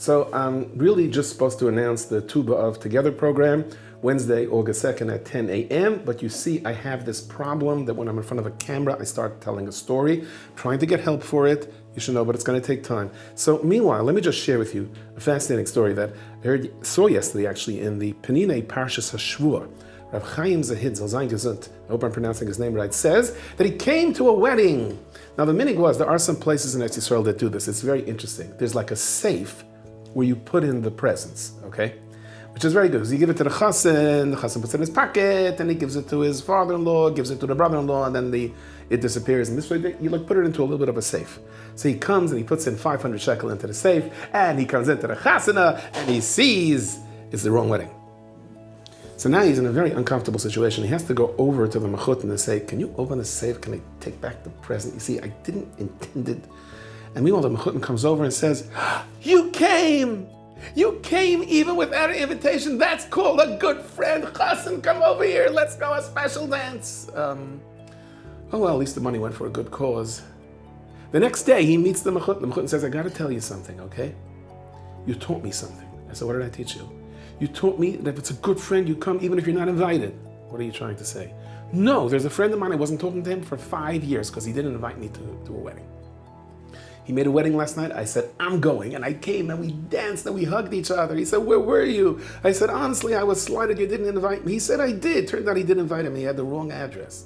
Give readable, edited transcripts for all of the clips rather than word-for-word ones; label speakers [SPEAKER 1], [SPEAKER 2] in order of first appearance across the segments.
[SPEAKER 1] So I'm really just supposed to announce the Tu B'Av Together program, Wednesday, August 2nd at 10 a.m. But you see, I have this problem that when I'm in front of a camera, I start telling a story, trying to get help for it. You should know, but it's going to take time. So meanwhile, let me just share with you a fascinating story that I saw yesterday, actually, in the Penine Parshas HaShavua. Rav Chaim Zahid, Zalzayin Gesund, I hope I'm pronouncing his name right, says that he came to a wedding. Now the minig was, there are some places in Eretz Yisrael that do this. It's very interesting. There's like a safe where you put in the presents, okay? Which is very good, because you give it to the chassan puts it in his pocket, and he gives it to his father-in-law, gives it to the brother-in-law, and then it disappears. And this way, you put it into a little bit of a safe. So he comes and he puts in 500 shekel into the safe, and he comes into the chassana, and he sees it's the wrong wedding. So now he's in a very uncomfortable situation. He has to go over to the mechut and say, can you open the safe? Can I take back the present? You see, I didn't intend it. And meanwhile, the mechutin comes over and says, you came even without an invitation. That's called a good friend. Chassan, come over here. Let's go a special dance. Oh well, at least the money went for a good cause. The next day, he meets the mechutin. The mechutin says, I got to tell you something, okay? You taught me something. I said, what did I teach you? You taught me that if it's a good friend, you come even if you're not invited. What are you trying to say? No, there's a friend of mine. I wasn't talking to him for 5 years because he didn't invite me to a wedding. He made a wedding last night. I said, I'm going. And I came and we danced and we hugged each other. He said, where were you? I said, honestly, I was slighted you didn't invite me. He said, I did. Turned out he didn't invite him. He had the wrong address.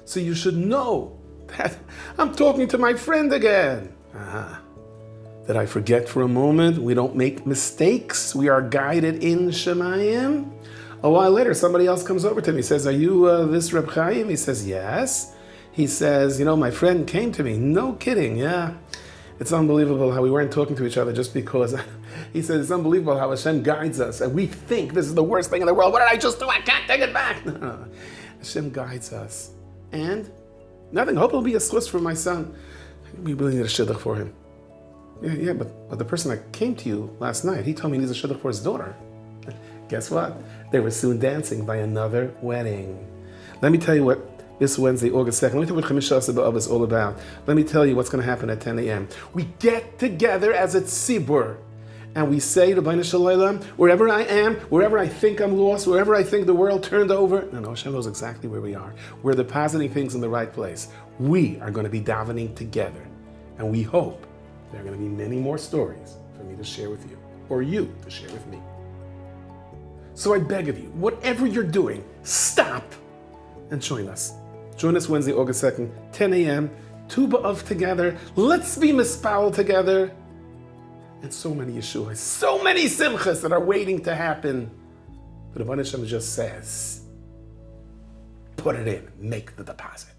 [SPEAKER 1] So you should know that I'm talking to my friend again. Did I forget for a moment? We don't make mistakes. We are guided in Shemayim. A while later, somebody else comes over to me. He says, are you this Reb Chaim? He says, yes. He says, my friend came to me. No kidding, yeah. It's unbelievable how we weren't talking to each other just because. He says, it's unbelievable how Hashem guides us. And we think this is the worst thing in the world. What did I just do? I can't take it back. No. Hashem guides us. And nothing. Hope it'll be a schus for my son. We really need a shidduch for him. Yeah, but the person that came to you last night, he told me he needs a shidduch for his daughter. Guess what? They were soon dancing by another wedding. Let me tell you what this Wednesday, August 2nd, let me tell you what Chamisha B'Av is all about. Let me tell you what's going to happen at 10 a.m. We get together as a tzibur, and we say to B'nai Shalom, wherever I am, wherever I think I'm lost, wherever I think the world turned over, no, Hashem knows exactly where we are. We're depositing things in the right place. We are going to be davening together, and we hope there are going to be many more stories for me to share with you, or you to share with me. So I beg of you, whatever you're doing, stop and join us. Join us Wednesday, August 2nd, 10 a.m., Tu B'Av together. Let's be mispal together. And so many Yeshuas, so many simchas that are waiting to happen. But Rabban Hashem just says, put it in, make the deposit.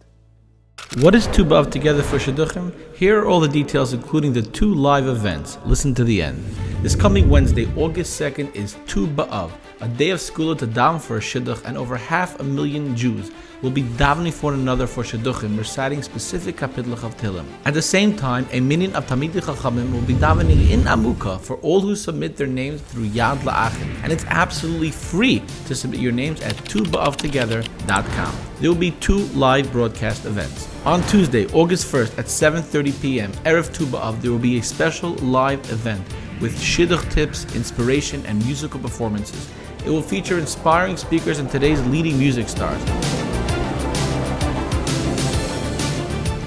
[SPEAKER 2] What is Tu B'Av Together for shidduchim? Here are all the details, including the 2 live events. Listen to the end. This coming Wednesday, August 2nd, is Tu B'Av, a day of skula to daven for a shidduch, and over 500,000 Jews will be davening for one another for shidduchim, reciting specific kapitlich of Tehillim. At the same time, a minyan of Talmidei Chachamim will be davening in Amuka for all who submit their names through Yad La'achim, and it's absolutely free to submit your names at tubaavtogether.com. There will be 2 live broadcast events. On Tuesday, August 1st at 7:30 p.m., Erev Tu B'Av, there will be a special live event with shidduch tips, inspiration, and musical performances. It will feature inspiring speakers and today's leading music stars.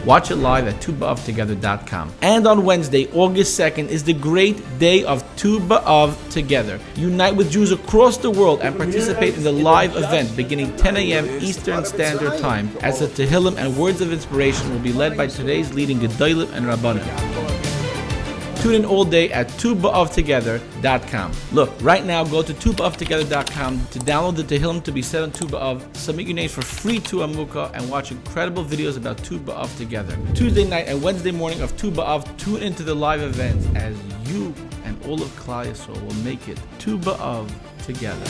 [SPEAKER 2] Watch it live at tubaavtogether.com. And on Wednesday, August 2nd, is the great day of Tu B'Av Together. Unite with Jews across the world and participate in the live event beginning 10 a.m. Eastern Standard Time, as the Tehillim and words of inspiration will be led by today's leading Gedolim and Rabbonim. Tune in all day at tubaavtogether.com. Look, right now, go to tubaavtogether.com to download the Tehillim to be said on Tu B'Av, submit your names for free to Amuka, and watch incredible videos about Tu B'Av Together. Tuesday night and Wednesday morning of Tu B'Av, tune into the live events as you and all of Klal Yisroel will make it Tu B'Av together.